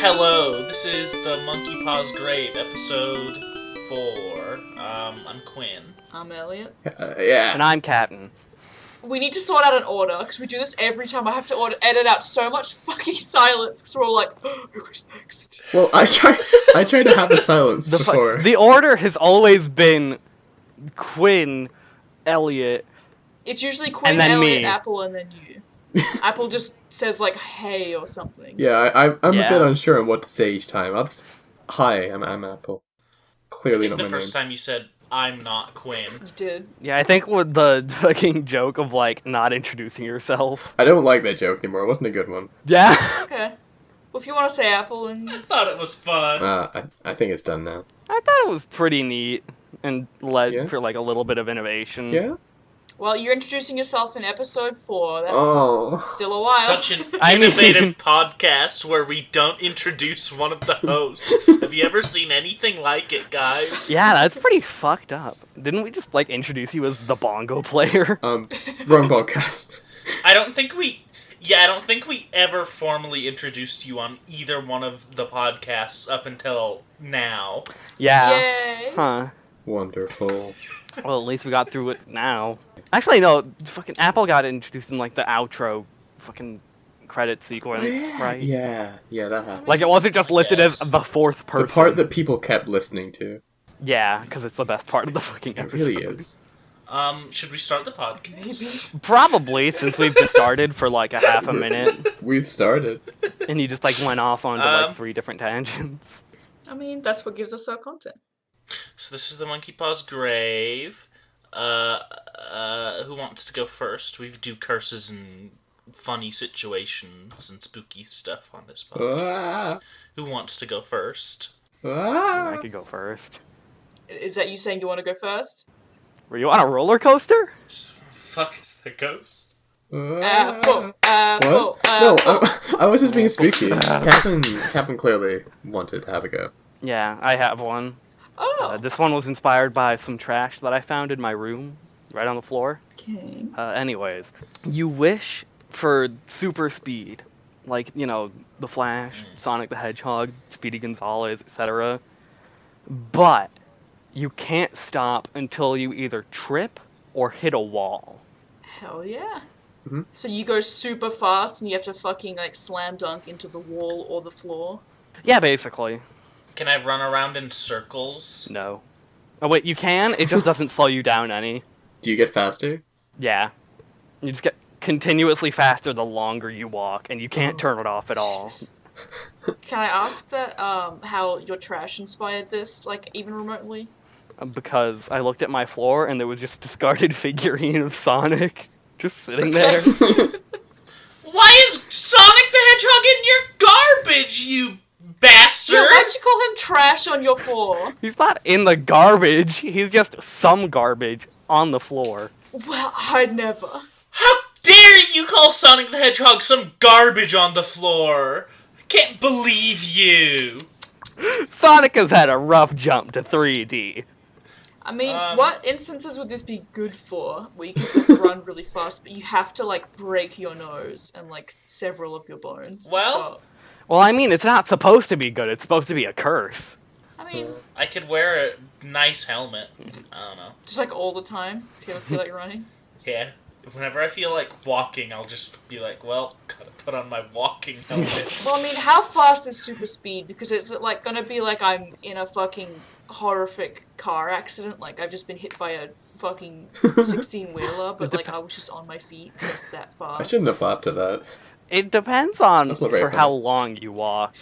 Hello, this is the Monkey Paws Grave, episode 4. I'm Quinn. I'm Elliott. Yeah. And I'm Capn. We need to sort out an order, because we do this every time. I have to edit out so much fucking silence, because we're all like, who goes next? Well, I tried to have a silence before. The order has always been Quinn, Elliott, It's usually Quinn, and then Elliott, me. Apple, and then you. Apple just says, like, hey or something. Yeah, I'm Yeah. a bit unsure on what to say each time. Hi, I'm Apple. Clearly not the my first name. time you said, I'm not Quinn. You did. Yeah, I think with the fucking joke of, like, not introducing yourself. I don't like that joke anymore. It wasn't a good one. Yeah. Okay. Well, if you want to say Apple, and I thought it was fun. I think it's done now. I thought it was pretty neat and led Yeah? for, like, a little bit of innovation. Yeah? well, you're introducing yourself in episode 4. That's Oh. still a while. Such an I mean- innovative podcast where we don't introduce one of the hosts. Have you ever seen anything like it, guys? Yeah, that's pretty fucked up. Didn't we just, like, introduce you as the bongo player? Wrong podcast. I don't think we ever formally introduced you on either one of the podcasts up until now. Yeah. Yay. Huh. Wonderful. Well, at least we got through it now. Actually, no, fucking Apple got introduced in, like, the outro fucking credit sequence, right? Yeah, that happened. Like, it wasn't just listed as Yes. the fourth person. The part that people kept listening to. Yeah, because it's the best part of the fucking It episode. really is. Should we start the podcast? Probably, since we've just started for, like, a half a minute, We've started. and you just, like, went off onto, like, 3 different tangents. I mean, that's what gives us our content. So this is the Monkey Paws Grave. Who wants to go first? We do curses and funny situations and spooky stuff on this podcast. Ah, Who wants to go first? I ah. could go first. Is that you saying you want to go first? Were you on a roller coaster? Fuck is the ghost? Apple, What? apple, No, apple. I was just being spooky. Capn clearly wanted to have a go. Yeah, I have one. Oh. This one was inspired by some trash that I found in my room, right on the floor. Okay. Anyways, you wish for super speed, like, you know, The Flash, Sonic the Hedgehog, Speedy Gonzales, etc. But you can't stop until you either trip or hit a wall. Hell yeah. Mhm. So you go super fast and you have to fucking, like, slam dunk into the wall or the floor? Yeah, basically. Can I run around in circles? No. Oh wait, you can? It just doesn't slow you down any. Do you get faster? Yeah. You just get continuously faster the longer you walk, and you can't turn it off at all. Jesus. Can I ask that, how your trash inspired this, like, even remotely? Because I looked at my floor, and there was just a discarded figurine of Sonic just sitting there. Why is Sonic the Hedgehog in your garbage, you bastard? Yeah, why'd you call him trash on your floor? He's not in the garbage, he's just some garbage on the floor. Well, I'd never. How dare you call Sonic the Hedgehog some garbage on the floor? I can't believe you. Sonic has had a rough jump to 3D. I mean, Um, what instances would this be good for? Where you can still run really fast, but you have to, like, break your nose and, like, several of your bones to Well- stop. Well, I mean, it's not supposed to be good, it's supposed to be a curse. I mean, I could wear a nice helmet. I don't know. just, like, all the time, if you ever feel like running. Yeah. Whenever I feel like walking, I'll just be like, well, gotta put on my walking helmet. Well, I mean, how fast is super speed? Because it's, like, gonna be like I'm in a fucking horrific car accident. Like, I've just been hit by a fucking 16-wheeler, but, like, I was just on my feet because I was that fast. I shouldn't have laughed at that. It depends on That's not very for funny. how long you walk.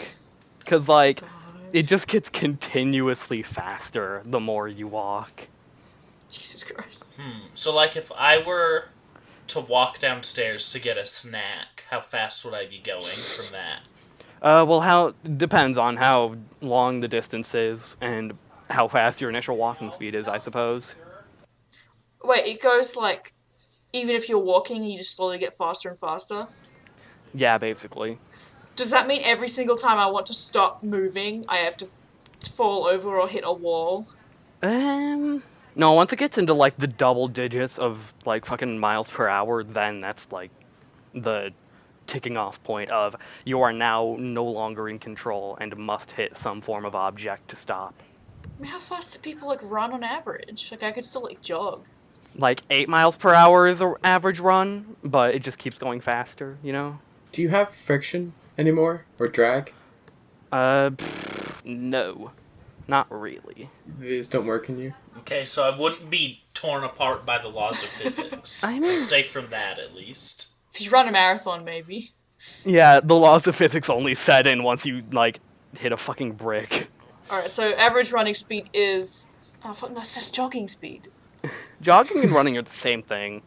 Because, like, God. it just gets continuously faster the more you walk. Jesus Christ. So, like, if I were to walk downstairs to get a snack, how fast would I be going from that? Well, how depends on how long the distance is and how fast your initial walking speed is, I suppose. Wait, it goes, like, even if you're walking, you just slowly get faster and faster? Yeah, basically. Does that mean every single time I want to stop moving, I have to fall over or hit a wall? No, once it gets into, like, the double digits of, like, fucking miles per hour, then that's, like, the ticking off point of you are now no longer in control and must hit some form of object to stop. I mean, how fast do people like run on average? Like I could still like jog. Like 8 miles per hour is an average run, but it just keeps going faster, you know? Do you have friction anymore? Or drag? No. Not really. These don't work in you? Okay, so I wouldn't be torn apart by the laws of physics. I mean... Safe from that, at least. If you run a marathon, maybe. Yeah, the laws of physics only set in once you, like, hit a fucking brick. Alright, so average running speed is... Oh, fuck, that's just jogging speed. Jogging and running are the same thing.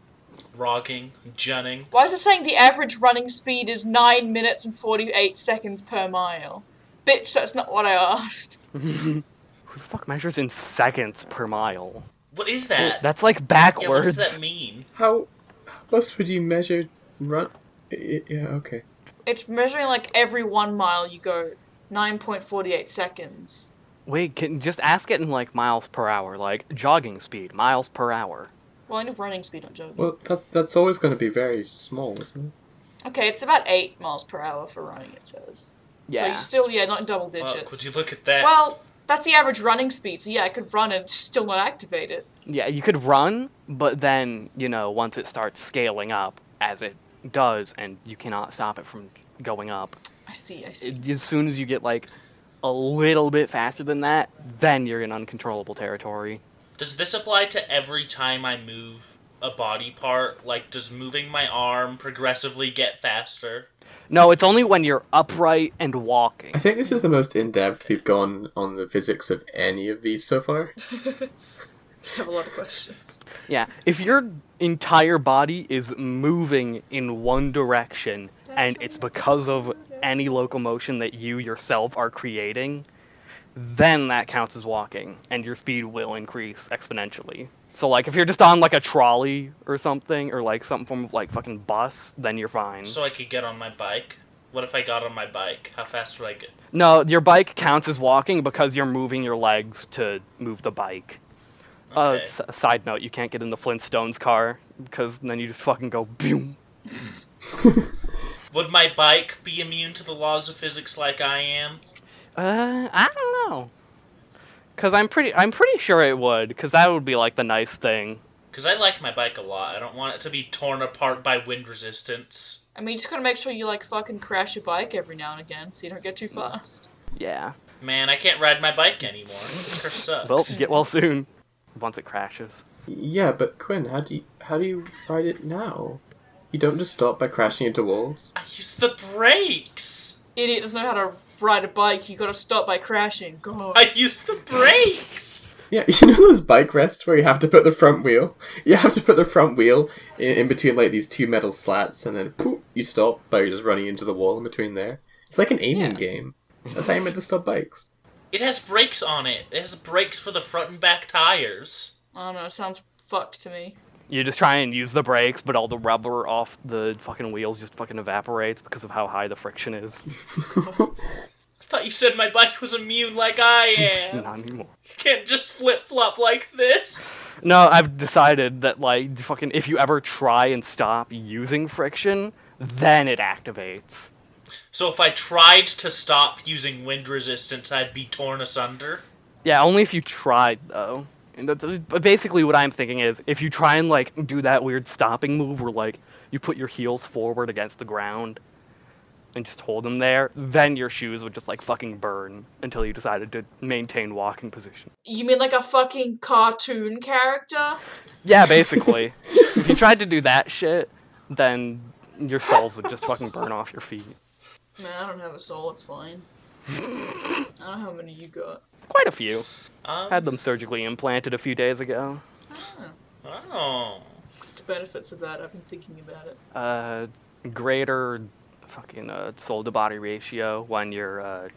Rogging, junning. Why is it saying the average running speed is 9 minutes and 48 seconds per mile? Bitch, that's not what I asked. Who the fuck measures in seconds per mile? What is that? That's like Yeah, what backwards. does that mean? How else would you measure run? Yeah, okay. It's measuring like every 1 mile you go 9.48 seconds. Wait, just ask it in like miles per hour, like jogging speed, miles per hour. Well, I know running speed, not jogging. Well, that's always going to be very small, isn't it? Okay, it's about 8 miles per hour for running, it says. So Yeah. you're still, not in double digits. Fuck, would you look at that? Well, that's the average running speed, so yeah, I could run and still not activate it. Yeah, you could run, but then, you know, once it starts scaling up, as it does, and you cannot stop it from going up, I see. as soon as you get, like, a little bit faster than that, then you're in uncontrollable territory. Does this apply to every time I move a body part? Like, does moving my arm progressively get faster? No, it's only when you're upright and walking. I think this is the most in-depth we've gone on the physics of any of these so far. I have a lot of questions. Yeah, if your entire body is moving in one direction, and it's because of any locomotion that you yourself are creating, then that counts as walking, and your speed will increase exponentially. So, like, if you're just on, like, a trolley or something, or, like, some form of, like, fucking bus, then you're fine. So I could get on my bike? What if I got on my bike? How fast would I get? No, your bike counts as walking because you're moving your legs to move the bike. Okay. Side note, you can't get in the Flintstones car, because then you just fucking go, boom. Would my bike be immune to the laws of physics like I am? I don't know. Cause I'm pretty sure it would, cause that would be like the nice thing. Because I like my bike a lot. I don't want it to be torn apart by wind resistance. I mean, you just gotta make sure you, like, fucking crash your bike every now and again so you don't get too fast. Yeah. Man, I can't ride my bike anymore. This car sucks. Well, get well soon. Once it crashes. Yeah, but Quinn, how do you ride it now? You don't just stop by crashing into walls? I use the brakes! Idiot doesn't know how to ride a bike, you gotta stop by crashing. God. I use the brakes! Yeah, you know those bike rests where you have to put the front wheel? You have to put the front wheel in between, like, these two metal slats, and then poof, you stop by just running into the wall in between there. It's like an aiming game. That's how you're meant to stop bikes. It has brakes on it. It has brakes for the front and back tires. I don't know, it sounds fucked to me. You just try and use the brakes, but all the rubber off the fucking wheels just fucking evaporates because of how high the friction is. I thought you said my bike was immune like I am. Not anymore. You can't just flip-flop like this. No, I've decided that, like, fucking, if you ever try and stop using friction, then it activates. So if I tried to stop using wind resistance, I'd be torn asunder? Yeah, only if you tried, though. And but basically what I'm thinking is, if you try and, like, do that weird stopping move where, like, you put your heels forward against the ground and just hold them there, then your shoes would just, like, fucking burn until you decided to maintain walking position. You mean like a fucking cartoon character? Yeah, basically. If you tried to do that shit, then your soles would just fucking burn off your feet. Man, I don't have a soul, it's fine. I don't know how many you got. Quite a few. Had them surgically implanted a few days ago. Oh. What's the benefits of that? I've been thinking about it. Greater fucking soul to body ratio when you're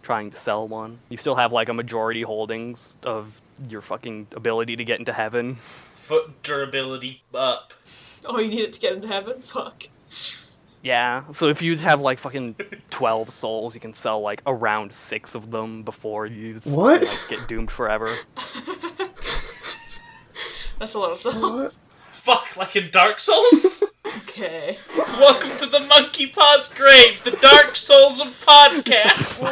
trying to sell one. You still have like a majority holdings of your fucking ability to get into heaven. Foot durability up. Oh, you need it to get into heaven? Fuck. Yeah, so if you have like fucking 12 souls, you can sell like around 6 of them before you What? like, get doomed forever. That's a lot of souls. What? Fuck, like in Dark Souls? Okay. Welcome to the Monkey Paws Grave, the Dark Souls of podcasts.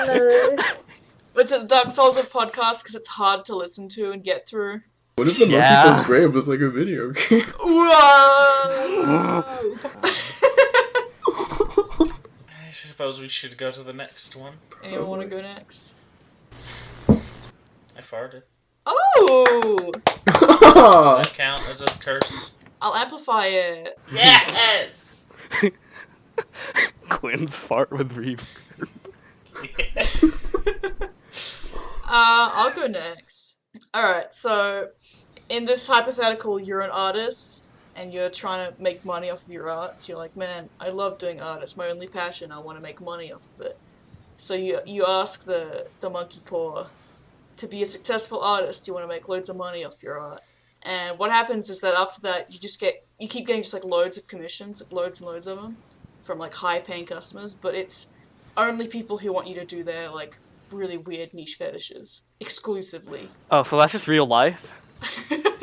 It's the Dark Souls of podcasts because it's hard to listen to and get through. What if the Monkey Paws Grave was like a video game? Whoa! I suppose we should go to the next one. Anyone want to go next? I farted. Oh! Does that count as a curse? I'll amplify it. Yes! Quinn's fart with reverb. I'll go next. Alright, so in this hypothetical, you're an artist and you're trying to make money off of your art. So you're like, man, I love doing art. It's my only passion. I want to make money off of it. So you ask the monkey paw to be a successful artist. You want to make loads of money off your art. And what happens is that after that, you keep getting just like loads of commissions, like loads and loads of them, from like high-paying customers. But it's only people who want you to do their like really weird niche fetishes exclusively. Oh, so that's just real life?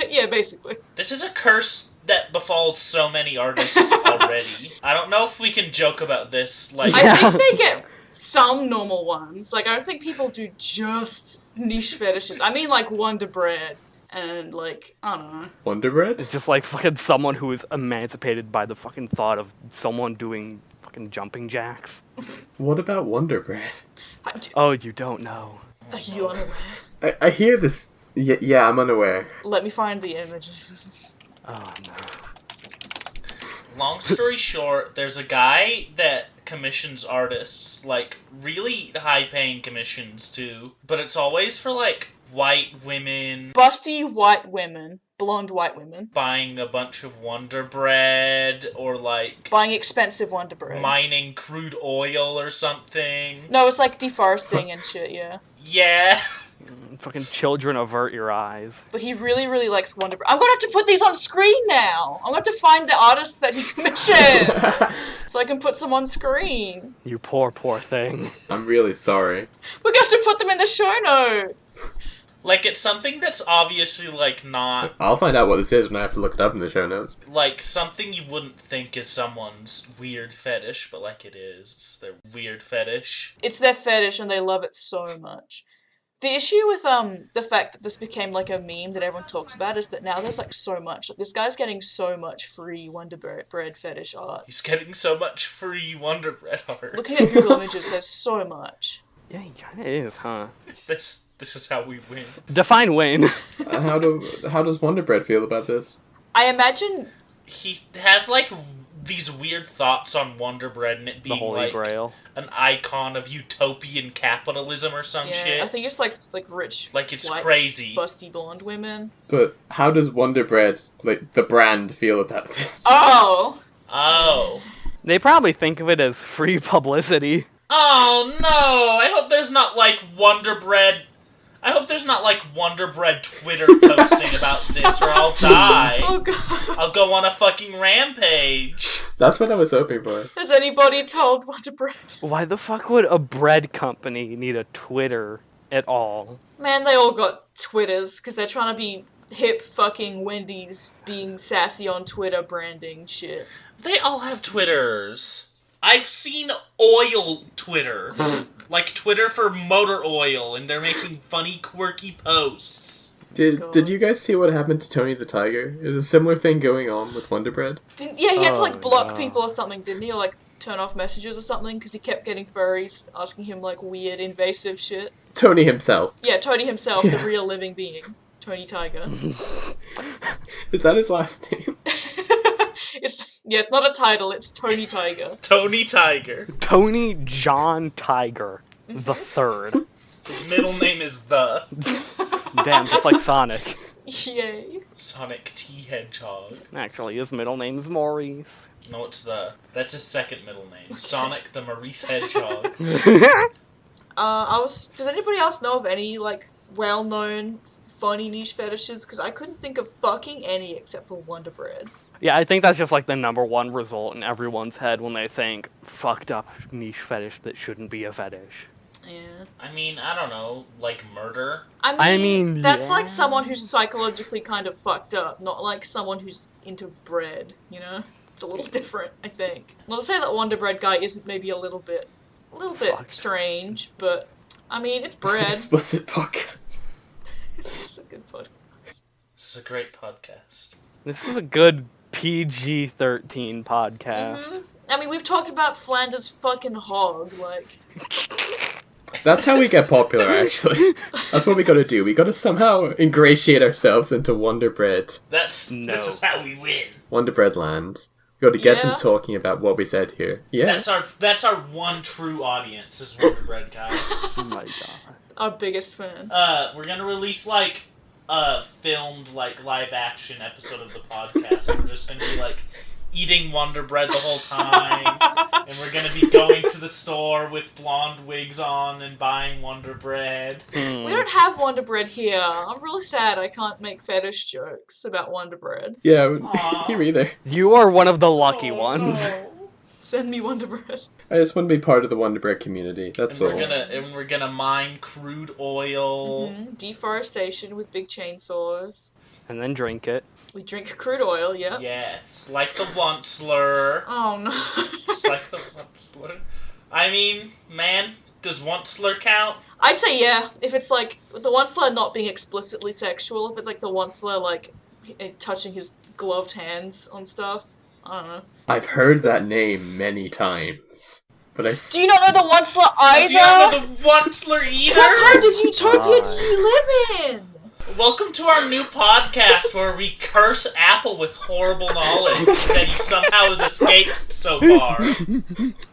Yeah, basically. This is a curse that befalls so many artists already. I don't know if we can joke about this. Like, I think they get some normal ones. Like, I don't think people do just niche fetishes. I mean, like Wonderbread. And, like, I don't know. Wonderbread? It's just like fucking someone who is emancipated by the fucking thought of someone doing fucking jumping jacks. What about Wonderbread? Oh, you don't know. Are you unaware? I hear this. Yeah, I'm unaware. Let me find the images. Oh, no. long story short, there's a guy that commissions artists, like, really high-paying commissions, too. But it's always for, like, white women. Busty white women. Blonde white women. Buying a bunch of Wonderbread, or, like... Buying expensive Wonderbread. Mining crude oil or something. No, it's like deforesting and shit, yeah. Yeah. Fucking children, avert your eyes. But he really, really likes Wonderbread. I'm gonna have to put these on screen now! I'm gonna have to find the artists that he commissioned! So I can put some on screen. You poor, poor thing. I'm really sorry. We're gonna have to put them in the show notes! Like, it's something that's obviously, like, not... I'll find out what this is when I have to look it up in the show notes. Like, something you wouldn't think is someone's weird fetish, but, like, it is. It's their weird fetish. It's their fetish and they love it so much. The issue with the fact that this became like a meme that everyone talks about is that now there's like so much. Like, this guy's getting so much free Wonderbread fetish art. He's getting so much free Wonderbread art. Looking at Google Images, there's so much. Yeah, he kinda is, huh? This is how we win. Define win. How does Wonderbread feel about this? I imagine He has, like, these weird thoughts on Wonderbread and it The being, Holy like, Grail. an icon of utopian capitalism or some shit. I think it's like rich, Like, it's white, crazy. busty blonde women. But how does Wonderbread, like the brand, feel about this? Oh! Oh. They probably think of it as free publicity. Oh, no! I hope there's not, like, Wonderbread... I hope there's not, like, Wonderbread Twitter posting about this, or I'll die. Oh god. I'll go on a fucking rampage. That's what I was hoping for. Has anybody told Wonderbread? Why the fuck would a bread company need a Twitter at all? Man, they all got Twitters, because they're trying to be hip fucking Wendy's being sassy on Twitter branding shit. They all have Twitters. I've seen oil Twitter. Like Twitter for motor oil, and they're making funny, quirky posts. Did you guys see what happened to Tony the Tiger? There's a similar thing going on with Wonderbread. Yeah, he had to Oh, like block no. people or something, didn't he? Or like turn off messages or something, because he kept getting furries asking him like weird, invasive shit. Tony himself. Yeah, Tony himself, Yeah. the real living being. Tony Tiger. Is that his last name? It's not a title, it's Tony Tiger. Tony Tiger. Tony John Tiger the Third. His middle name is The. Damn, just like Sonic. Yay. Sonic T. Hedgehog. Actually, his middle name's Maurice. No, it's The. That's his second middle name. Sonic the Maurice Hedgehog. Does anybody else know of any, like, well-known funny niche fetishes? Because I couldn't think of fucking any except for Wonderbread. Yeah, I think that's just like the number one result in everyone's head when they think fucked up niche fetish that shouldn't be a fetish. Yeah. I mean, I don't know, like murder? I mean, that's yeah. like someone who's psychologically kind of fucked up, not like someone who's into bread, you know? It's a little different, I think. Well, to say that Wonderbread Guy isn't maybe a little bit strange, but I mean, it's bread. Explicit podcast. It's a good podcast. This is a great podcast. This is a good PG-13 podcast. Mm-hmm. I mean, we've talked about Flanders fucking hog, like... That's how we get popular, actually. That's what we gotta do. We gotta somehow ingratiate ourselves into Wonderbread. This is how we win. Wonderbread land. We gotta get them talking about what we said here. Yeah. That's our one true audience, is Wonderbread Guy. Oh my god. Our biggest fan. We're gonna release, like, a filmed, like, live-action episode of the podcast. We're just gonna be, like, eating Wonder Bread the whole time, and we're gonna be going to the store with blonde wigs on and buying Wonder Bread. We don't have Wonder Bread here. I'm really sad I can't make fetish jokes about Wonder Bread. Yeah, here either. You are one of the lucky ones. No. Send me Wonder Bread. I just want to be part of the Wonderbread community. That's all. We're gonna mine crude oil. Mm-hmm. Deforestation with big chainsaws. And then drink it. We drink crude oil, yeah. Yes, like the Onceler. Oh no. Just like the Onceler. I mean, man, does Onceler count? I'd say yeah. If it's like the Onceler not being explicitly sexual, if it's like the Onceler like touching his gloved hands on stuff, I don't know. I've heard that name many times, but Do you not know the Onceler either? Do you not know the Onceler either? What kind of utopia do you live in? Welcome to our new podcast where we curse Apple with horrible knowledge that he somehow has escaped so far.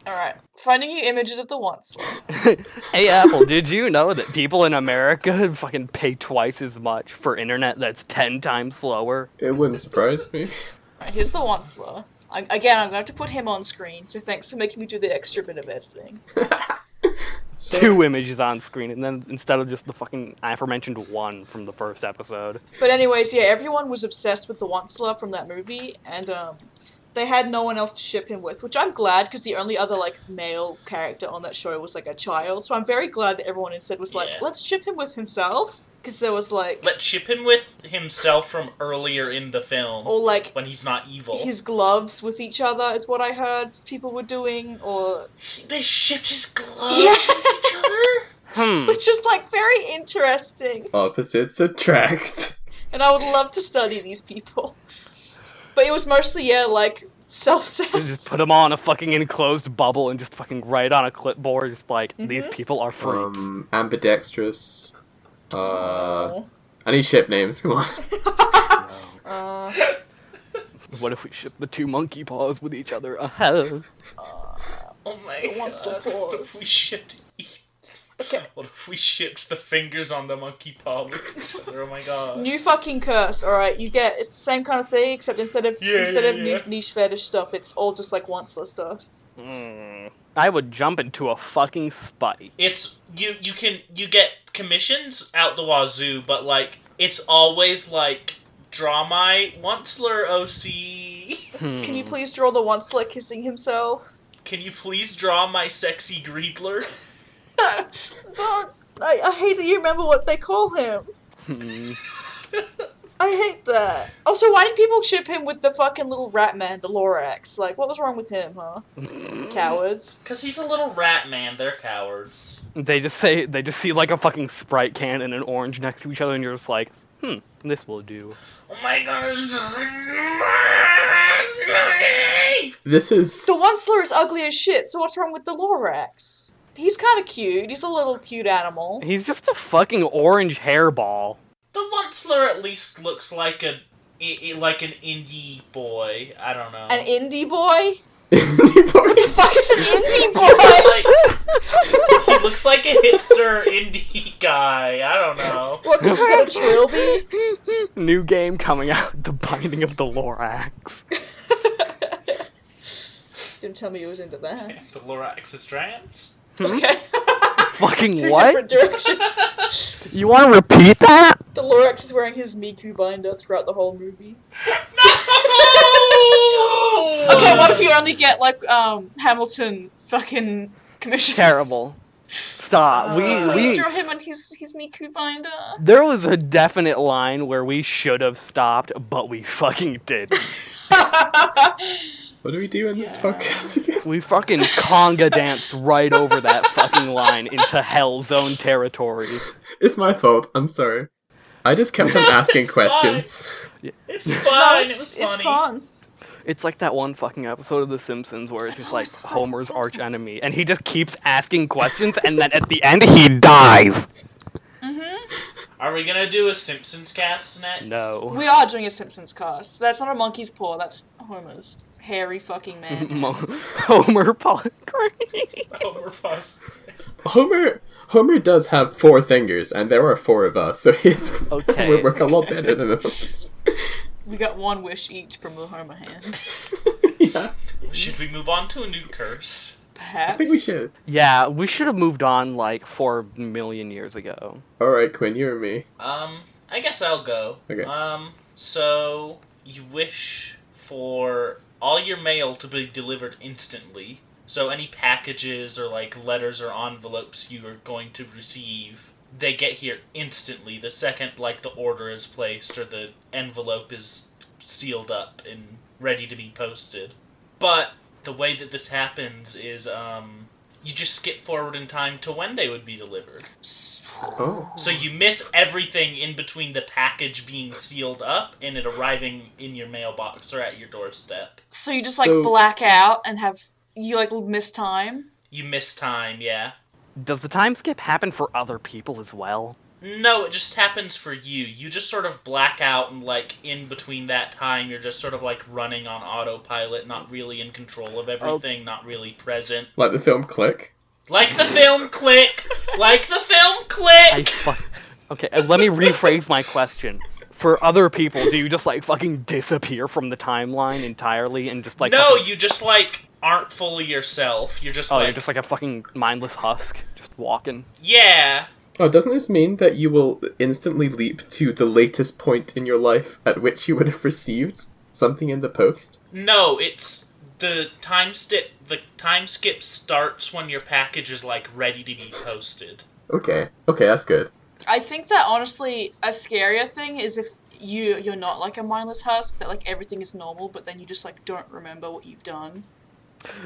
Alright, finding you images of the Onceler. Hey Apple, did you know that people in America fucking pay twice as much for internet that's 10 times slower? it wouldn't surprise me. Alright, here's the Onceler. I'm going to have to put him on screen, so thanks for making me do the extra bit of editing. 2 images on screen, and then instead of just the fucking aforementioned 1 from the first episode. But anyways, yeah, everyone was obsessed with the Onceler from that movie, and they had no one else to ship him with, which I'm glad, because the only other, like, male character on that show was, like, a child, so I'm very glad that everyone instead was like, let's ship him with himself, because there was, like... Let's ship him with himself from earlier in the film, or, like... when he's not evil. His gloves with each other is what I heard people were doing, or... They shipped his gloves with each other? Which is, like, very interesting. Opposites attract. And I would love to study these people. But it was mostly, yeah, like, self-cessed. Just put them on a fucking enclosed bubble and just fucking write on a clipboard, just like, these people are freaks. Ambidextrous. I need ship names, come on. What if we ship the 2 monkey paws with each other? Oh my The Onceler god. What paws. if we shipped... Okay. What if we shipped the fingers on the monkey paw with each other? Oh my god. New fucking curse, alright, you get, it's the same kind of thing, except instead of niche fetish stuff, it's all just like Onceler stuff. I would jump into a fucking spite. It's you get commissions out the wazoo, but like it's always like draw my Onceler OC. Can you please draw the Onceler kissing himself? Can you please draw my sexy Greedler? I hate that you remember what they call him. I hate that. Also, why didn't people ship him with the fucking little rat man, the Lorax? Like, what was wrong with him, huh? Cowards. Cause he's a little rat man, they're cowards. They just see like a fucking Sprite can and an orange next to each other, and you're just like, this will do. Oh my god, This is... The Onceler is ugly as shit, so what's wrong with the Lorax? He's kind of cute. He's a little cute animal. He's just a fucking orange hairball. The Onceler at least looks like an indie boy. I don't know. An indie boy? Indie boy. What the fuck is an indie boy? He looks like a hipster indie guy. I don't know. What, this is gonna trilby? New game coming out, The Binding of the Lorax. Didn't tell me he was into that. Damn, the Lorax is trans? Okay. Fucking Two what? different directions. You want to repeat that? The Lorax is wearing his Miku binder throughout the whole movie. No! Okay, what if you only get, like, Hamilton fucking commission? Terrible. Stop. Please draw him on his Miku binder. There was a definite line where we should have stopped, but we fucking didn't. What do we do in this Yeah. podcast again? We fucking conga danced right over that fucking line into Hell Zone territory. It's my fault. I'm sorry. I just kept on asking It's fine. questions. It's No, fine. It was funny. it's fun. It's like that one fucking episode of The Simpsons where it's That's just like always the fucking Homer's arch Simpsons. enemy, and he just keeps asking questions, and then at the end he dies. Are we gonna do a Simpsons cast next? No. We are doing a Simpsons cast. That's not a monkey's paw, that's Homer's. Hairy fucking man. hands. Homer Polygraphy. Homer Fuss. Homer does have 4 fingers, and there are 4 of us, so his Okay. would work a lot better than the monkeys. We got 1 wish each from the Homer hand. Yeah, Should we move on to a new curse? Perhaps. I think we should. Yeah, we should have moved on like 4 million years ago. Alright, Quinn, you or me? I guess I'll go. Okay. So you wish for all your mail to be delivered instantly. So any packages or like letters or envelopes you are going to receive, they get here instantly the second like the order is placed or the envelope is sealed up and ready to be posted. But the way that this happens is you just skip forward in time to when they would be delivered. Oh. So you miss everything in between the package being sealed up and it arriving in your mailbox or at your doorstep. So you just So- like black out and you like miss time? You miss time, yeah. Does the time skip happen for other people as well? No, it just happens for you. You just sort of black out and like in between that time you're just sort of like running on autopilot, not really in control of everything, not really present. Like the film Click? Like the film Click! Like the film Click! Okay, let me rephrase my question. For other people, do you just like fucking disappear from the timeline entirely and just like No, fucking... you just like aren't fully yourself. You're just Oh, like you're just like a fucking mindless husk, just walking. yeah. Oh, doesn't this mean that you will instantly leap to the latest point in your life at which you would have received something in the post? No, it's the time skip. The time skip starts when your package is like ready to be posted. Okay, that's good. I think that honestly a scarier thing is if you're not like a mindless husk, that like everything is normal, but then you just like don't remember what you've done.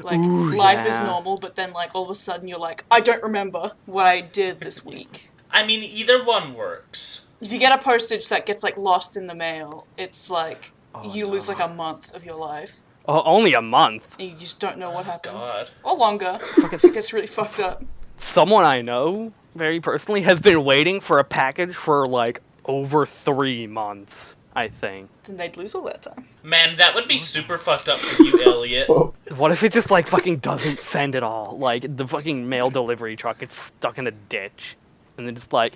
Like Ooh, life is yeah. normal, but then like all of a sudden you're like, I don't remember what I did this week. I mean, either one works. If you get a postage that gets like lost in the mail, it's like Oh, you lose no. like a month of your life. Oh, only a month. And you just don't know what happened. God. Or longer. It gets really fucked up. Someone I know, very personally, has been waiting for a package for like over 3 months, I think. Then they'd lose all that time. Man, that would be super fucked up for you, Elliot. Oh, What if it just like fucking doesn't send at all? Like the fucking mail delivery truck gets stuck in a ditch, and then just like,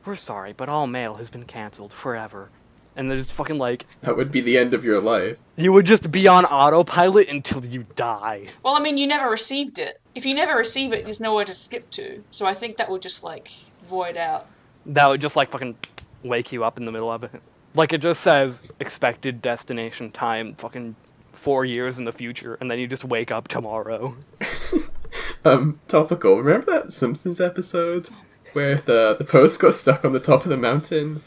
we're sorry, but all mail has been canceled forever. And they're just fucking like, that would be the end of your life. you would just be on autopilot until you die. Well, I mean, you never received it. If you never receive it, there's nowhere to skip to. So I think that would just, like, void out. That would just like fucking wake you up in the middle of it. Like it just says expected destination time fucking 4 years in the future, and then you just wake up tomorrow. Topical. Remember that Simpsons episode where the post got stuck on the top of the mountain?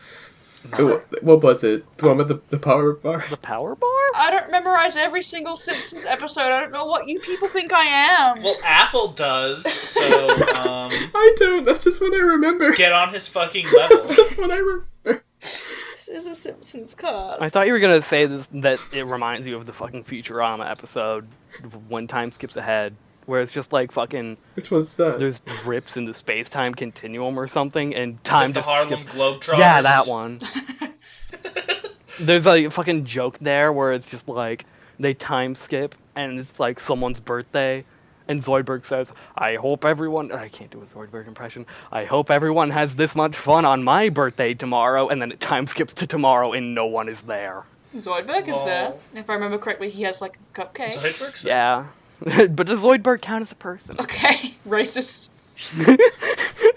What was it? The one with the power bar? The power bar? I don't memorize every single Simpsons episode. I don't know what you people think I am. Well, Apple does, so, I don't. That's just what I remember. get on his fucking level. That's just what I remember. This is a Simpsons cast. I thought you were gonna say this, that it reminds you of the fucking Futurama episode, When Time Skips Ahead, where it's just like fucking, Which one's that? there's rips in the space-time continuum or something, and time Like the just Harlem skips. Globetrotters. Yeah, that one. There's a fucking joke there where it's just like, they time skip, and it's like someone's birthday, and Zoidberg says, I hope everyone... I can't do a Zoidberg impression. I hope everyone has this much fun on my birthday tomorrow, and then it time skips to tomorrow, and no one is there. Zoidberg is there. Lol. If I remember correctly, he has, like, a cupcake. Zoidberg's Yeah. But does Zoidberg count as a person? Okay, racist.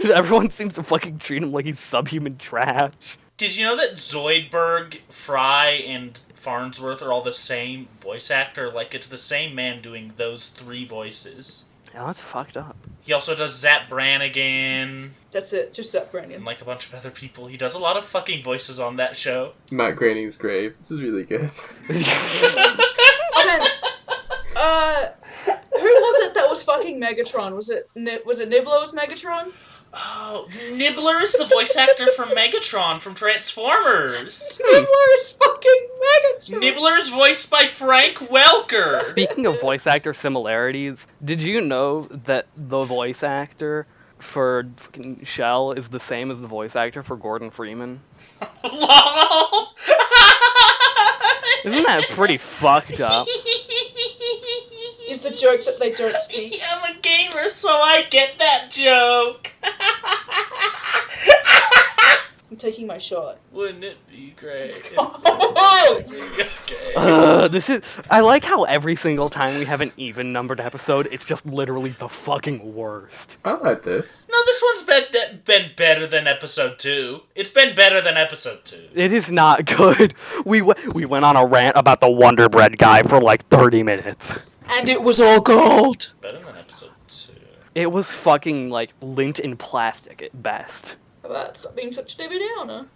Everyone seems to fucking treat him like he's subhuman trash. Did you know that Zoidberg, Fry, and Farnsworth are all the same voice actor? Like, it's the same man doing those 3 voices. Yeah, that's fucked up. He also does Zap Brannigan, That's it, just that, and Brandon. like a bunch of other people. He does a lot of fucking voices on that show. Matt Groening's grave. This is really good. Oh, man. fucking Megatron? Was it Niblo's Megatron? Oh, Nibbler is the voice actor from Megatron from Transformers. Nibbler is fucking Megatron! Nibbler's voiced by Frank Welker. Speaking of voice actor similarities, did you know that the voice actor for fucking Shell is the same as the voice actor for Gordon Freeman? LOL! Isn't that pretty fucked up? Is the joke that they don't speak? I'm a gamer, so I get that joke. I'm taking my shot. Wouldn't it be great? Okay. I like how every single time we have an even-numbered episode, it's just literally the fucking worst. I like this. No, this one's been better than episode 2. It's been better than episode 2. It is not good. We went on a rant about the Wonderbread Guy for like 30 minutes. And it was all gold! Better than episode 2. It was fucking like lint in plastic at best. How about stop being such a Debbie Downer?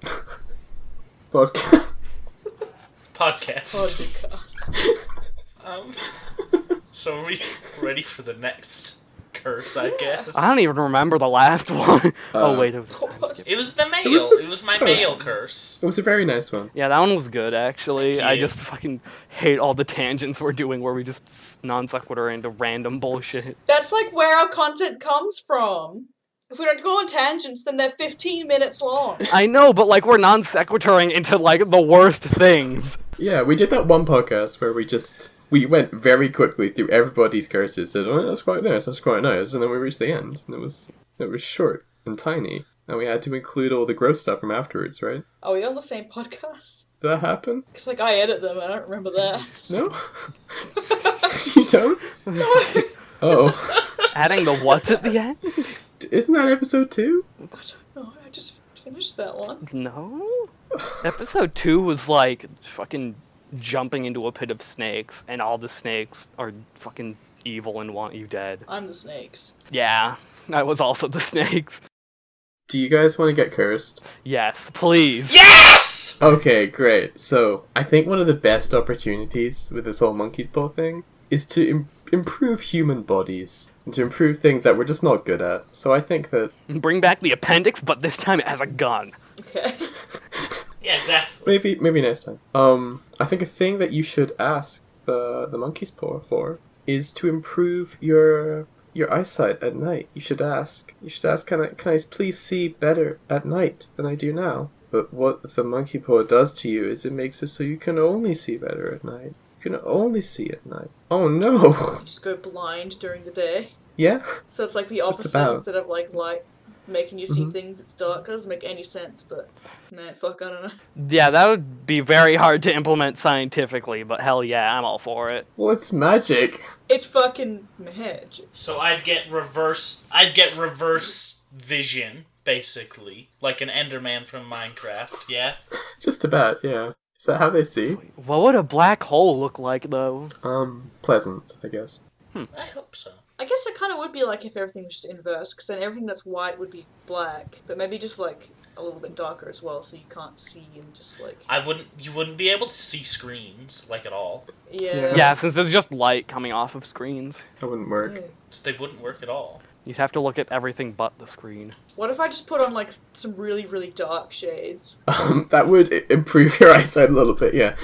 Podcast. Podcast. So are we ready for the next curse, I guess? I don't even remember the last one. Oh wait, it was. It was the mail. It was my curse. mail curse. It was a very nice one. Yeah, that one was good actually. Thank I you. just fucking hate all the tangents we're doing where we just non sequitur into random bullshit. That's like where our content comes from. If we don't go on tangents, then they're 15 minutes long. I know, but like we're non sequituring into like the worst things. Yeah, we did that one podcast where we went very quickly through everybody's curses. Said, "Oh, that's quite nice. That's quite nice," and then we reached the end, and it was short and tiny, and we had to include all the gross stuff from afterwards, right? Are we on the same podcast? Did that happen? Because, like, I edit them, I don't remember that. No, you don't. Oh, Adding the what's at the end? isn't that episode 2? I don't know, I just finished that one. No. Episode 2 was like fucking jumping into a pit of snakes, and all the snakes are fucking evil and want you dead. I'm the snakes. Yeah, I was also the snakes. Do you guys want to get cursed? Yes, please. Yes! Okay, great. So, I think one of the best opportunities with this whole monkey's paw thing is to improve human bodies, and to improve things that we're just not good at. So I think that... Bring back the appendix, but this time it has a gun. Okay. Yeah, exactly. Maybe next time. I think a thing that you should ask the monkey's paw for is to improve your eyesight at night. You should ask, can I please see better at night than I do now? But what the monkey paw does to you is it makes it so you can only see better at night. You can only see at night. Oh no! You just go blind during the day. Yeah? So it's like the Just opposite. about. Instead of like light making you see Mhm. things, it's dark. Doesn't make any sense, but man, fuck, I don't know. Yeah, that would be very hard to implement scientifically, but hell yeah, I'm all for it. Well, it's magic. It's fucking magic. So I'd get reverse vision, basically. Like an Enderman from Minecraft, yeah? Just about, yeah. Is that how they see? What would a black hole look like, though? Pleasant, I guess. I hope so. I guess it kind of would be like if everything was just inverse, because then everything that's white would be black, but maybe just like a little bit darker as well, so you can't see and just like You wouldn't be able to see screens, like, at all. yeah. Yeah, since there's just light coming off of screens. That wouldn't work. Yeah. They wouldn't work at all. You'd have to look at everything but the screen. What if I just put on like some really really dark shades? That would improve your eyesight a little bit, yeah.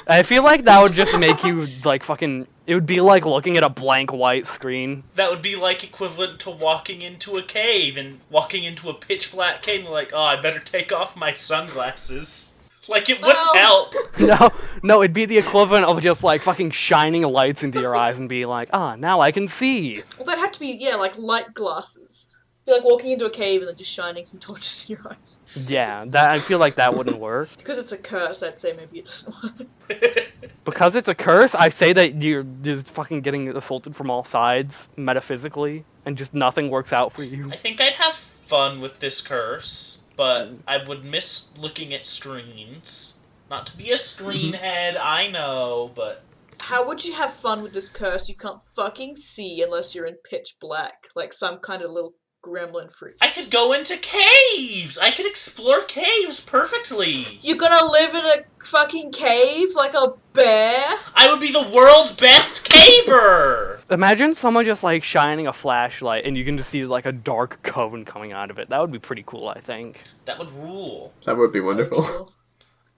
I feel like that would just make you, like, fucking... It would be like looking at a blank white screen. That would be like equivalent to walking into a cave and walking into a pitch black cave and like, oh, I better take off my sunglasses. Like, it wouldn't Oh. help. No, it'd be the equivalent of just, like, fucking shining lights into your eyes and be like, now I can see. Well, that'd have to be like light glasses. Be like walking into a cave and then just shining some torches in your eyes. Yeah, that I feel like that wouldn't work. Because it's a curse, I'd say maybe it doesn't work. Because it's a curse, I say that you're just fucking getting assaulted from all sides, metaphysically, and just nothing works out for you. I think I'd have fun with this curse, but I would miss looking at screens. Not to be a screen head, I know, but... How would you have fun with this curse you can't fucking see unless you're in pitch black? Like some kind of little gremlin free. I could go into caves! I could explore caves perfectly! You're gonna live in a fucking cave like a bear? I would be the world's best caver! Imagine someone just, like, shining a flashlight and you can just see, like, a dark cone coming out of it. That would be pretty cool, I think. That would rule. That would be wonderful. Cool.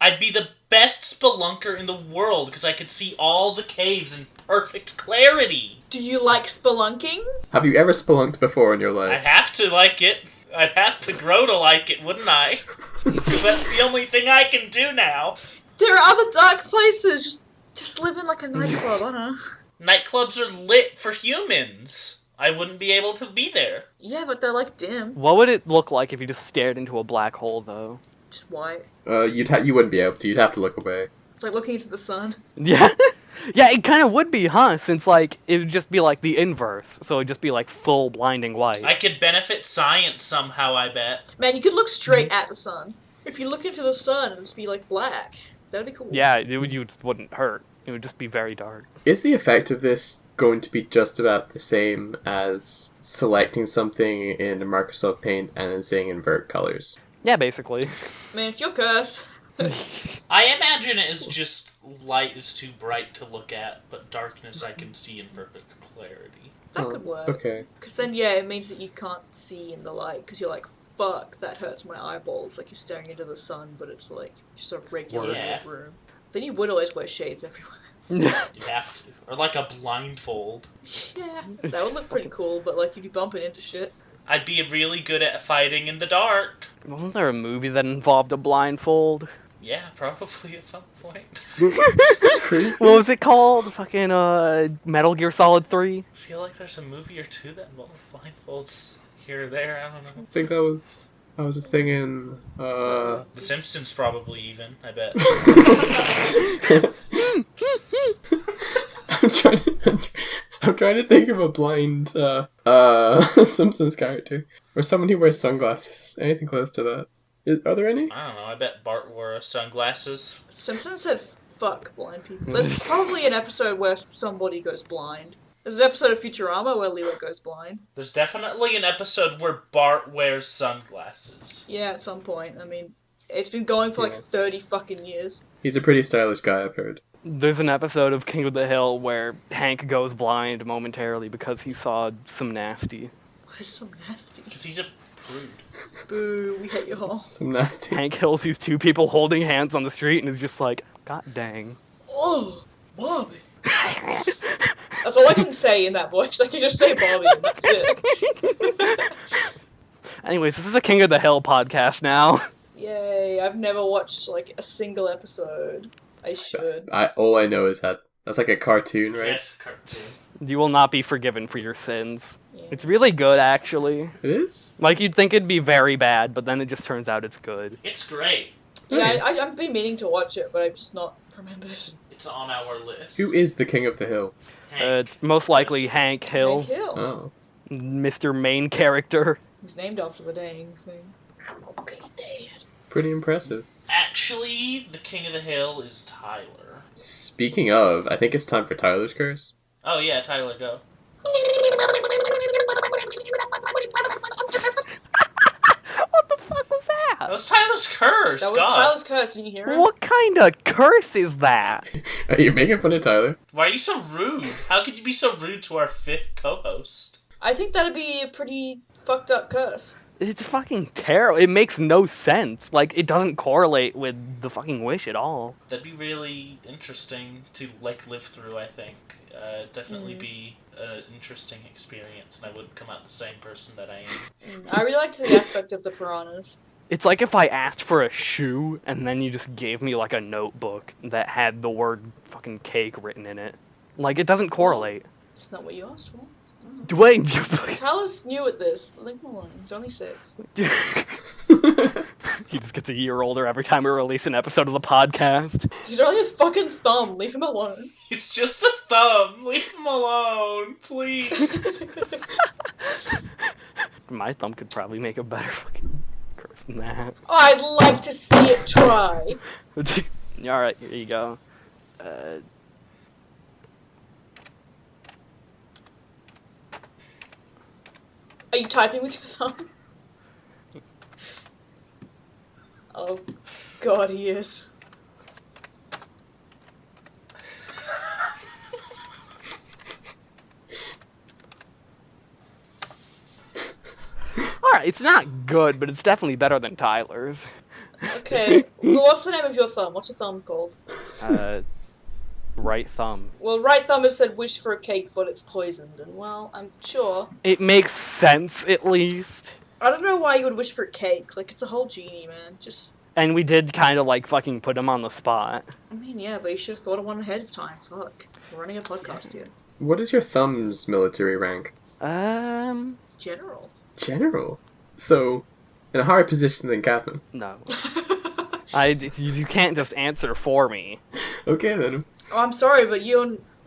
I'd be the best spelunker in the world because I could see all the caves in perfect clarity. Do you like spelunking? Have you ever spelunked before in your life? I'd have to like it. I'd have to grow to like it, wouldn't I? 'Cause that's the only thing I can do now. There are other dark places. Just live in like a nightclub, I don't know. Nightclubs are lit for humans. I wouldn't be able to be there. Yeah, but they're like dim. What would it look like if you just stared into a black hole, though? Just white. You wouldn't be able to. You'd have to look away. It's like looking into the sun. Yeah. Yeah, it kind of would be, huh? Since, like, it would just be, like, the inverse. So it'd just be, like, full blinding white. I could benefit science somehow, I bet. Man, you could look straight at the sun. If you look into the sun, it would just be like black. That'd be cool. Yeah, you just wouldn't hurt. It would just be very dark. Is the effect of this going to be just about the same as selecting something in Microsoft Paint and then saying invert colors? Yeah, basically. Man, it's your curse. I imagine it is just light is too bright to look at, but darkness I can see in perfect clarity. That could work. Okay. Because then, yeah, it means that you can't see in the light, because you're like, fuck, that hurts my eyeballs. Like, you're staring into the sun, but it's like, just a regular Yeah. room. Then you would always wear shades everywhere. You'd have to. Or like a blindfold. Yeah, that would look pretty cool, but like, you'd be bumping into shit. I'd be really good at fighting in the dark. Wasn't there a movie that involved a blindfold? Yeah, probably at some point. What was it called? Fucking, Metal Gear Solid 3? I feel like there's a movie or two that involve blindfolds here or there, I don't know. I think that was a thing in The Simpsons probably even, I bet. I'm trying to think of a blind Simpsons character or someone who wears sunglasses. Anything close to that? Are there any? I don't know, I bet Bart wore sunglasses. Simpsons said fuck blind people. There's probably an episode where somebody goes blind. There's an episode of Futurama where Leo goes blind. There's definitely an episode where Bart wears sunglasses. Yeah, at some point. I mean, it's been going for like 30 fucking years. He's a pretty stylish guy, I've heard. There's an episode of King of the Hill where Hank goes blind momentarily because he saw some nasty. What is so nasty? Because he's a prude. Boo, we hate you all. Some nasty. Hank Hill sees two people holding hands on the street and is just like, God dang. Oh, Bobby. That's all I can say in that voice. I can just say Bobby and that's it. Anyways, this is a King of the Hill podcast now. Yay, I've never watched like a single episode. I should. All I know is that's like a cartoon, right? Yes, cartoon. You will not be forgiven for your sins. Yeah. It's really good, actually. It is? Like, you'd think it'd be very bad, but then it just turns out it's good. It's great. Yeah, Nice. I've been meaning to watch it, but I've just not remembered. It's on our list. Who is the king of the hill? Hank. It's most likely Hank Hill, Hank Hill. Oh. Mr. Main Character. He was named after the dang thing. Okay, Dad. Pretty impressive. Actually, the King of the Hill is Tyler. Speaking of, I think it's time for Tyler's Curse. Oh yeah, Tyler, go. What the fuck was that? That was Tyler's curse. That was God. Tyler's curse. Did you hear it? What kind of curse is that? Are you making fun of Tyler? Why are you so rude? How could you be so rude to our fifth co-host? I think that'd be a pretty fucked up curse. It's fucking terrible. It makes no sense. Like, it doesn't correlate with the fucking wish at all. That'd be really interesting to like live through. I think definitely be an interesting experience, and I wouldn't come out the same person that I am. I really liked the aspect of the piranhas. It's like if I asked for a shoe, and then you just gave me, like, a notebook that had the word fucking cake written in it. Like, it doesn't correlate. It's not what you asked for. Wait, Tyler's new at this. Leave him alone. He's only 6. he just gets a year older every time we release an episode of the podcast. He's only a fucking thumb. Leave him alone. He's just a thumb. Leave him alone, please. My thumb could probably make a better fucking curse than that. I'd like to see it try. Alright, here you go. Are you typing with your thumb? Oh, God, he is. Alright, it's not good, but it's definitely better than Tyler's. Okay, well, what's the name of your thumb? What's your thumb called? Right thumb. Well, right thumb has said wish for a cake, but it's poisoned, and well, I'm sure. It makes sense, at least. I don't know why you would wish for a cake. Like, it's a whole genie, man. Just. And we did kind of, like, fucking put him on the spot. I mean, yeah, but you should have thought of one ahead of time. Fuck. We're running a podcast here. What is your thumb's military rank? General. General? So, in a higher position than Capn. No. You can't just answer for me. Okay, then. Oh, I'm sorry, but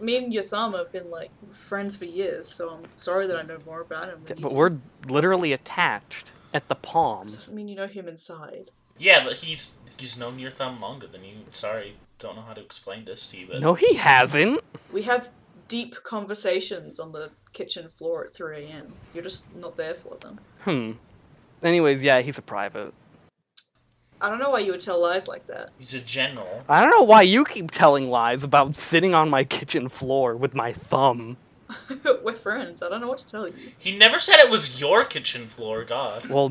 me and your thumb have been, like, friends for years, so I'm sorry that I know more about him than you But do. we're literally attached at the palm. Doesn't mean you know him inside. Yeah, but he's known your thumb longer than you. Sorry, don't know how to explain this to you, but... No, he hasn't. We have deep conversations on the kitchen floor at 3 a.m. You're just not there for them. Anyways, yeah, he's a private. I don't know why you would tell lies like that. He's a general. I don't know why you keep telling lies about sitting on my kitchen floor with my thumb. We're friends. I don't know what to tell you. He never said it was your kitchen floor, God. Well,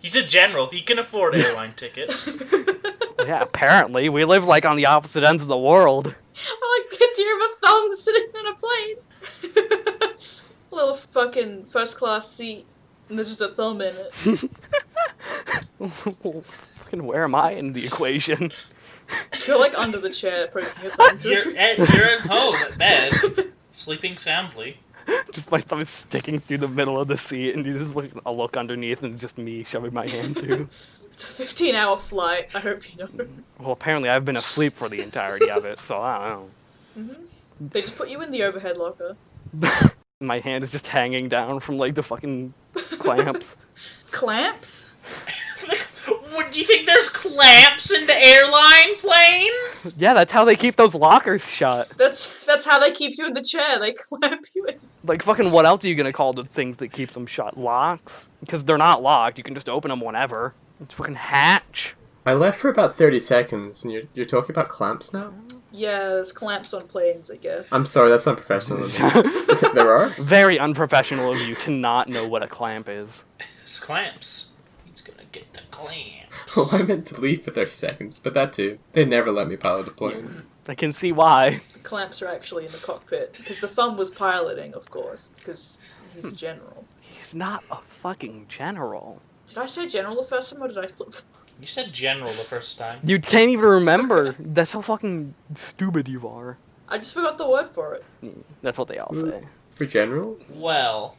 He's a general. He can afford airline tickets. yeah, apparently. We live, like, on the opposite ends of the world. I like the idea of a thumb sitting in a plane. A little fucking first class seat, and there's just a thumb in it. Fucking where am I in the equation? You're like under the chair, poking your thumb through. You're at home at bed, sleeping soundly. Just my thumb is sticking through the middle of the seat, and you just look, a look underneath, and it's just me shoving my hand through. It's a 15-hour flight. I hope you know. Well, apparently I've been asleep for the entirety of it, so I don't know. They just put you in the overhead locker. My hand is just hanging down from, like, the fucking clamps. Clamps? What, do you think there's clamps into airline planes? Yeah, that's how they keep those lockers shut. That's how they keep you in the chair. They clamp you in. Like, fucking what else are you gonna call the things that keep them shut? Locks? Because they're not locked, you can just open them whenever. It's fucking hatch. I left for about 30 seconds, and you're talking about clamps now? Yeah, there's clamps on planes, I guess. I'm sorry, that's unprofessional of me. There are? Very unprofessional of you to not know what a clamp is. It's clamps. He's gonna get the clamps. Well, I meant to leave for 30 seconds, but that too. They never let me pilot a plane. I can see why. The clamps are actually in the cockpit, because the thumb was piloting, of course, because he's a general. He's not a fucking general. Did I say general the first time, or did I flip? You said general the first time. You can't even remember. That's how fucking stupid you are. I just forgot the word for it. That's what they all say. For generals? Well,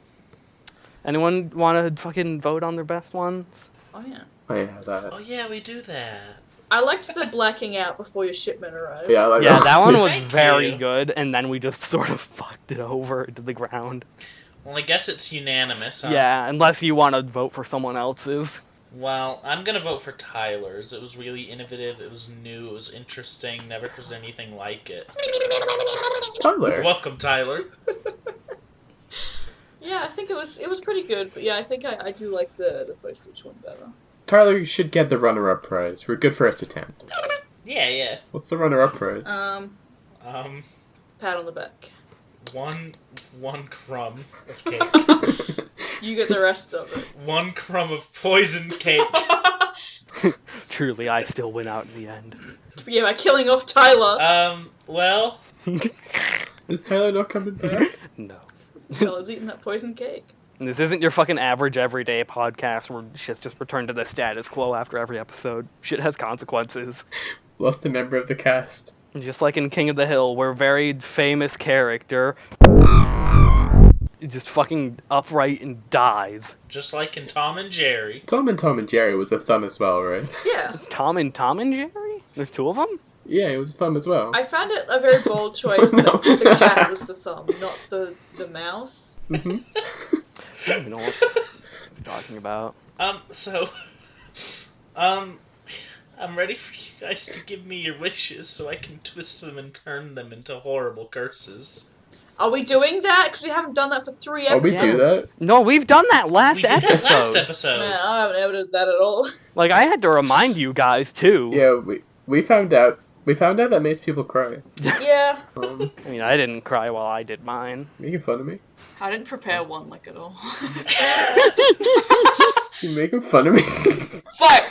Anyone want to fucking vote on their best ones? Oh yeah. Oh yeah, that. oh yeah, we do that. I liked the blacking out before your shipment arrived. Yeah, I like Yeah, that that too. one was Thank very you. good, and then we just sort of fucked it over to the ground. Well, I guess it's unanimous, huh? Yeah, unless you want to vote for someone else's. Well, I'm gonna vote for Tyler's. It was really innovative, it was new, it was interesting, never heard anything like it. Tyler. Welcome, Tyler. Yeah, I think it was pretty good, but yeah, I think I do like the postage one better. Tyler, you should get the runner-up prize. We're good first attempt. Yeah. What's the runner-up prize? Pat on the back. One crumb of cake. You get the rest of it. One crumb of poisoned cake. Truly, I still win out in the end. Yeah, by killing off Tyler. Well, Is Tyler not coming back? No. Tyler's eating that poisoned cake. And this isn't your fucking average everyday podcast where shit's just returned to the status quo after every episode. Shit has consequences. Lost a member of the cast. Just like in King of the Hill, where a very famous character just fucking upright and dies. just like in Tom and Jerry. Tom and Jerry was a thumb as well, right? Yeah. Tom and Jerry? There's two of them? Yeah, it was a thumb as well. I found it a very bold choice No. that the cat was the thumb, not the mouse. Mm-hmm. I don't even know what you're talking about. I'm ready for you guys to give me your wishes so I can twist them and turn them into horrible curses. Are we doing that? Because we haven't done that for 3 Oh, episodes. we do that? No, we've done that last We did episode. that last episode. Man, I haven't edited that at all. Like, I had to remind you guys, too. Yeah, we found out. We found out that makes people cry. Yeah. I mean, I didn't cry while I did mine. Making fun of me? I didn't prepare one, like, at all. You making fun of me? Fight!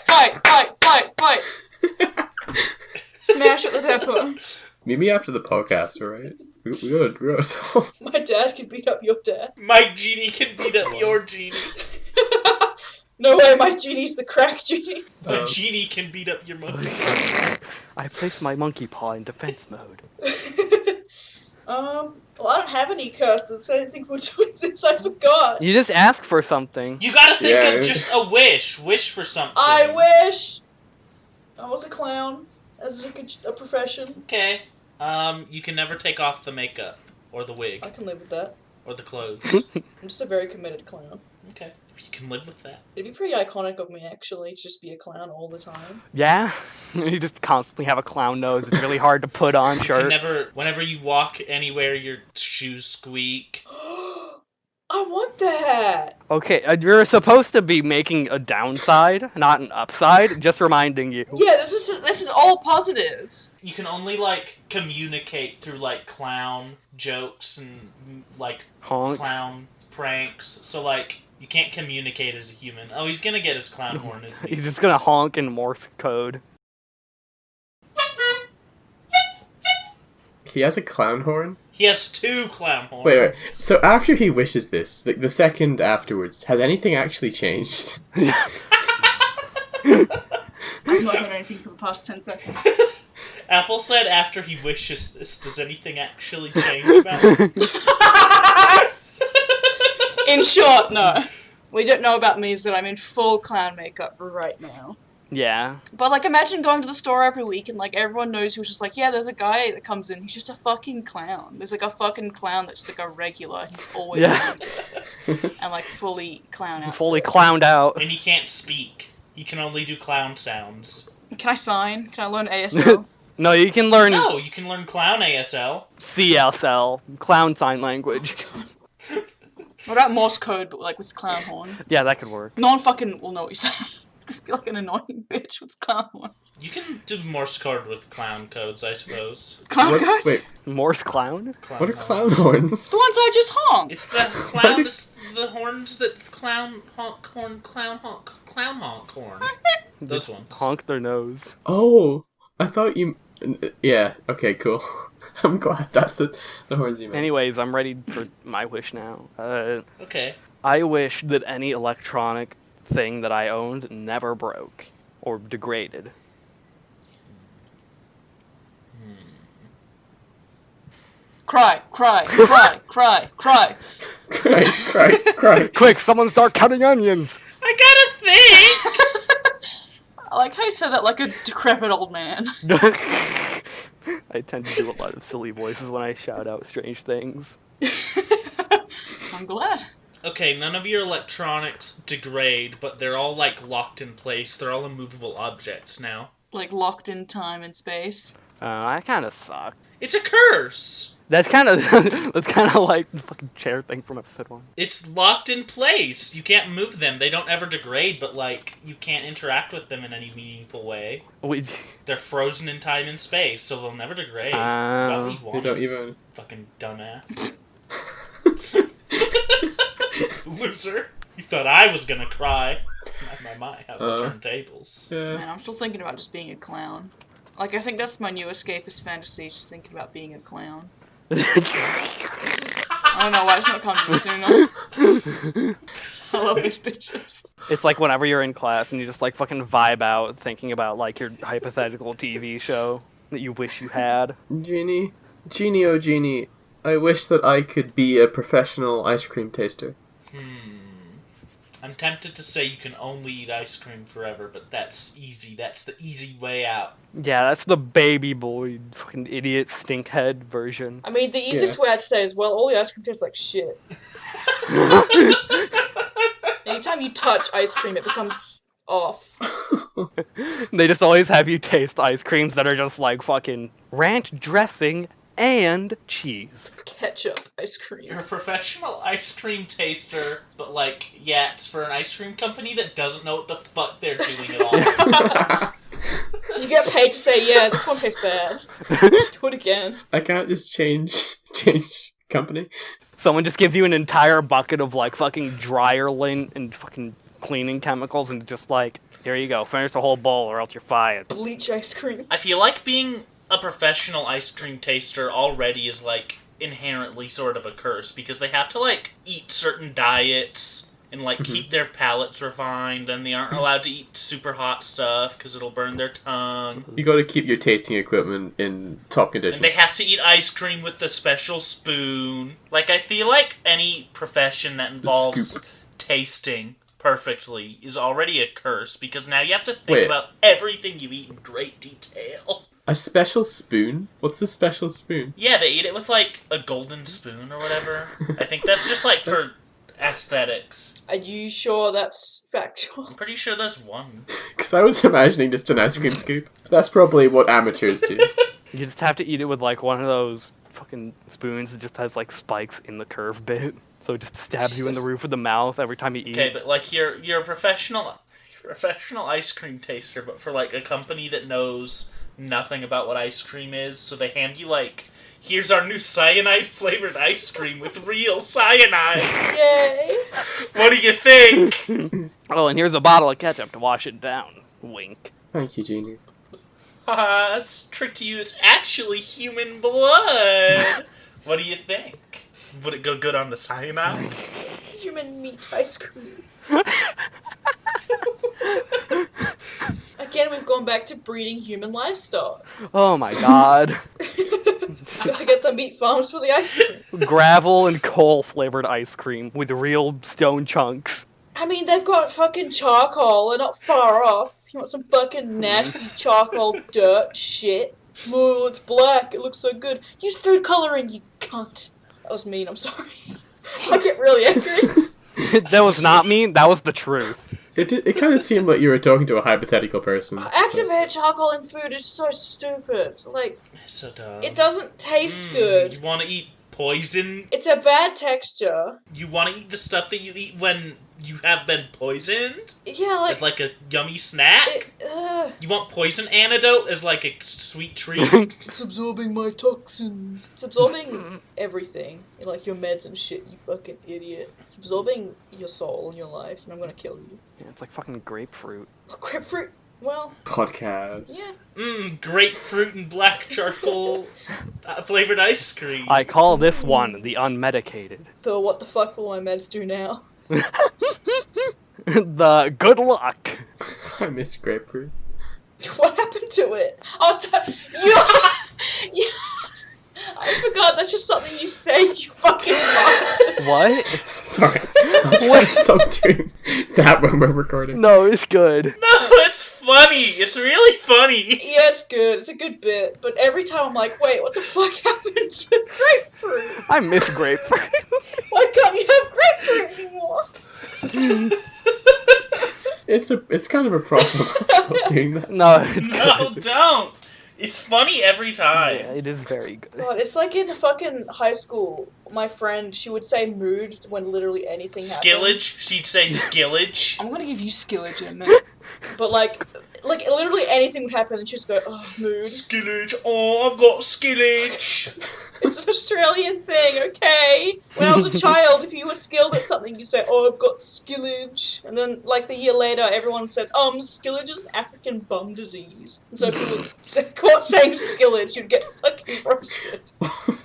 Smash at the depot. Meet me after the podcast, alright? We gotta talk. My dad can beat up your dad. My genie can beat up your genie. No way, my genie's the crack genie. My genie can beat up your monkey. I placed my monkey paw in defense mode. Well, I don't have any curses, so I didn't think we were doing this. I forgot. You just ask for something. You gotta think of just a wish. Wish for something. I wish I was a clown as a profession. Okay. You can never take off the makeup or the wig I can live with that. or the clothes. I'm just a very committed clown. Okay. If you can live with that. It'd be pretty iconic of me, actually, to just be a clown all the time. Yeah? You just constantly have a clown nose. It's really hard to put on You shirts. can whenever you walk anywhere, your shoes squeak. I want that! Okay, you're supposed to be making a downside, not an upside. Just reminding you. Yeah, this is all positives. You can only, communicate through, clown jokes and, Honk. clown pranks. So, you can't communicate as a human. Oh, he's gonna get his clown horn, isn't he? He's just gonna honk in Morse code. He has a clown horn? He has 2 clown horns. Wait. So after he wishes this, the second afterwards, has anything actually changed? I've not heard anything for the past 10 seconds. Apple said after he wishes this, does anything actually change about it? In short, no. What you don't know about me is that I'm in full clown makeup right now. Yeah. But, imagine going to the store every week and, everyone knows who's just yeah, there's a guy that comes in, he's just a fucking clown. There's, a fucking clown that's, a regular, he's always Yeah. and, fully clown out. Fully clowned out. And he can't speak. He can only do clown sounds. Can I sign? Can I learn ASL? No, you can learn No, you can learn clown ASL. CSL, clown sign language. What about Morse code, but, with clown horns? Yeah, that could work. No one fucking will know what you say. Just be an annoying bitch with clown horns. You can do Morse code with clown codes, I suppose. Clown codes? Wait, Morse clown? what are clown horns? The ones I just honked. It's the clown, the horns that clown honk horn, clown honk horn. Those ones. Honk their nose. Oh, I thought you... Yeah, okay, cool. I'm glad that's the horns you meant. Anyways, I'm ready for my wish now. Okay. I wish that any electronic thing that I owned never broke or degraded. Cry. Cry. Quick, someone start cutting onions! I gotta think! I like how you said that like a decrepit old man. I tend to do a lot of silly voices when I shout out strange things. I'm glad. Okay, none of your electronics degrade, but they're all, locked in place. They're all immovable objects now. Locked in time and space. I kind of suck. It's a curse! That's kind of like the fucking chair thing from episode 1. It's locked in place. You can't move them. They don't ever degrade, but, you can't interact with them in any meaningful way. They're frozen in time and space, so they'll never degrade. You don't even... Fucking dumbass. Loser. You thought I was gonna cry. My have the turntables. Yeah. Man, I'm still thinking about just being a clown. I think that's my new escapist fantasy, just thinking about being a clown. I don't know why it's not coming to me sooner. I love these bitches. It's like whenever you're in class and you just fucking vibe out thinking about your hypothetical TV show that you wish you had. Genie, oh Genie, I wish that I could be a professional ice cream taster. I'm tempted to say you can only eat ice cream forever, but that's easy. That's the easy way out. Yeah, that's the baby boy, fucking idiot stinkhead version. I mean, the easiest way I'd say is, well, all the ice cream tastes like shit. Anytime you touch ice cream, it becomes off. They just always have you taste ice creams that are just fucking ranch dressing and cheese. Ketchup ice cream. You're a professional ice cream taster, but it's for an ice cream company that doesn't know what the fuck they're doing at all. You get paid to say, yeah, this one tastes bad. Do it again. I can't just change company. Someone just gives you an entire bucket of fucking dryer lint and fucking cleaning chemicals and just here you go, finish the whole bowl or else you're fired. Bleach ice cream. I feel like being a professional ice cream taster already is inherently sort of a curse because they have to eat certain diets and keep their palates refined, and they aren't allowed to eat super hot stuff because it'll burn their tongue. You got to keep your tasting equipment in top condition. And they have to eat ice cream with a special spoon. I feel like any profession that involves tasting perfectly is already a curse because now you have to think about everything you eat in great detail. A special spoon? What's a special spoon? Yeah, they eat it with a golden spoon or whatever. I think that's just for aesthetics. Are you sure that's factual? I'm pretty sure there's one. Because I was imagining just an ice cream scoop. That's probably what amateurs do. You just have to eat it with one of those fucking spoons that just has spikes in the curve bit. So it just stabs you in the roof of the mouth every time you eat. Okay, but you're a professional ice cream taster, but for a company that knows nothing about what ice cream is, so they hand you here's our new cyanide flavored ice cream with real cyanide. Yay! What do you think? Oh, and here's a bottle of ketchup to wash it down. Wink. Thank you, Genie. That's a trick to you. It's actually human blood. What do you think? Would it go good on the cyanide? Human meat ice cream. Again, we've gone back to breeding human livestock. Oh my god. Gotta get the meat farms for the ice cream. Gravel and coal flavored ice cream with real stone chunks. I mean, they've got fucking charcoal. They're not far off. You want some fucking nasty charcoal dirt shit? Oh, it's black. It looks so good. Use food coloring, you cunt. That was mean. I'm sorry. I get really angry. That was not mean. That was the truth. It kind of seemed like you were talking to a hypothetical person. Activated charcoal in food is so stupid. It's so dumb. It doesn't taste good. You want to eat poison? It's a bad texture. You want to eat the stuff that you eat when you have been poisoned? Yeah, as a yummy snack? You want poison antidote as a sweet treat? It's absorbing my toxins. It's absorbing everything. Your meds and shit, you fucking idiot. It's absorbing your soul and your life, and I'm gonna kill you. Yeah, it's fucking grapefruit. Grapefruit? Well... Podcast. Yeah. Grapefruit and black charcoal flavored ice cream. I call this one the unmedicated. So what the fuck will my meds do now? The good luck. I miss grapefruit. What happened to it? You... I forgot, that's just something you say, you fucking bastard. What? Sorry. I'm trying to stop doing that when we're recording. No, it's good. No, it's funny. It's really funny. Yeah, it's good. It's a good bit. But every time I'm like, wait, what the fuck happened to grapefruit? I miss grapefruit. Why can't you have grapefruit anymore? It's kind of a problem. Stop doing that. No, it's good. No, don't. It's funny every time. Yeah, it is very good. God, it's like in fucking high school. My friend, she would say mood when literally anything happened. Skillage. She'd say skillage. I'm gonna give you skillage in a minute. But like literally anything would happen and she'd just go, oh, mood. Skillage. Oh, I've got skillage. It's an Australian thing, okay? When I was a child, if you were skilled at something, you'd say, oh, I've got skillage. And then, the year later, everyone said, skillage is an African bum disease. And so if you were caught saying skillage, you'd get fucking roasted.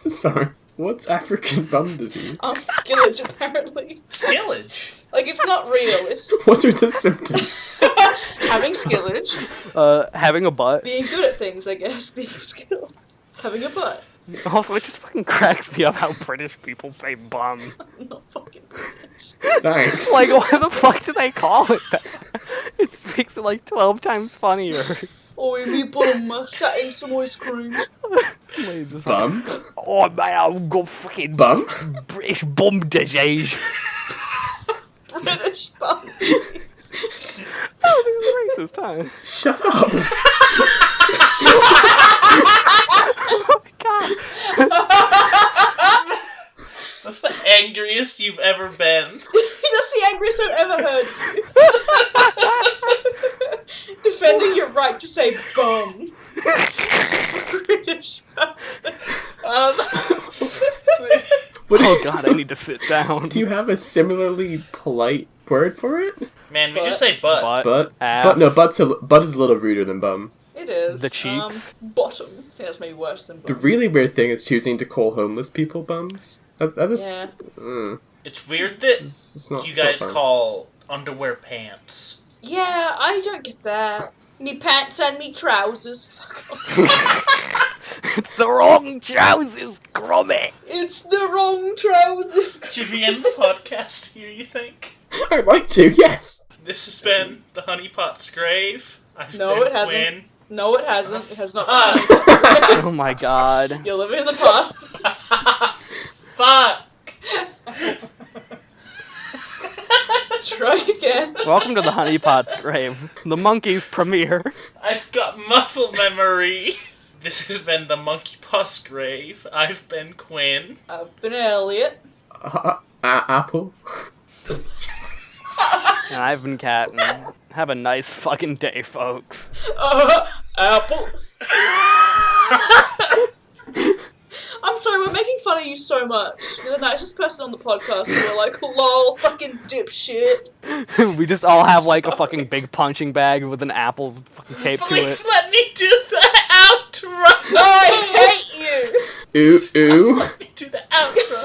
Sorry. What's African bum disease? Skillage, apparently. Skillage? It's not real, it's... What are the symptoms? Having skillage. Having a butt. Being good at things, I guess. Being skilled. Having a butt. Also, it just fucking cracks me up how British people say bum. I'm not fucking British. Thanks. Why the fuck do they call it that? It makes it 12 times funnier. Oh, me bum, sat in some ice cream. Bum? Oh man, I've got fucking Bum? British bum disease. British bum disease. That was racist, huh? Shut up! Oh my god. angriest you've ever been. That's the angriest I've ever heard you. Defending your right to say bum. As a British person. Oh god, I need to sit down. Do you have a similarly polite word for it? Man, we just say butt. Butt? Ass. Butt is a little ruder than bum. It is. The cheeks. Bottom. I think that's maybe worse than bum. The really weird thing is choosing to call homeless people bums. That is... Yeah. It's weird that It's not, you it's not guys fun. call underwear pants. Yeah, I don't get that. Me pants and me trousers. Fuck off. It's the wrong trousers, Gromit. It's the wrong trousers. Should we end the podcast here, you think? I'd like to, yes! This has been the Honeypot's Grave. I've No, been it hasn't. Quinn. No, it hasn't. It has not. Oh my god. You're living in the past. Fuck! Try again. Welcome to the Honeypot's Grave, the monkey's premiere. I've got muscle memory. This has been the Monkeypot's Grave. I've been Quinn. I've been Elliott. Apple? And I've been Capn. Have a nice fucking day, folks. Apple. I'm sorry, we're making fun of you so much. You're the nicest person on the podcast, and we're like, lol, fucking dipshit. We just all have like a fucking big punching bag with an apple fucking taped to Please it. let me do the outro! I hate you! Ooh. Let me do the outro.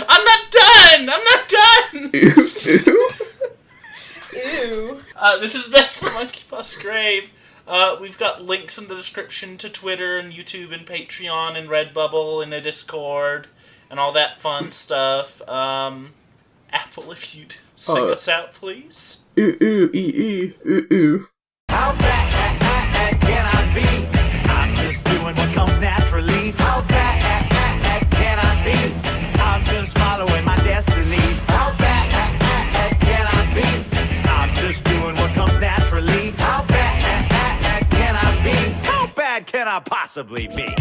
I'm not done! Ew. This has been the Monkeypot's Grave. We've got links in the description to Twitter and YouTube and Patreon and Redbubble and a Discord and all that fun stuff. Apple, if you'd sing us out, please. Ooh. How bad can I be? I'm just doing what comes naturally. How bad can I be? I'm just following my destiny. How bad can I be? I'm just doing what comes naturally. How bad can I be? How bad can I possibly be?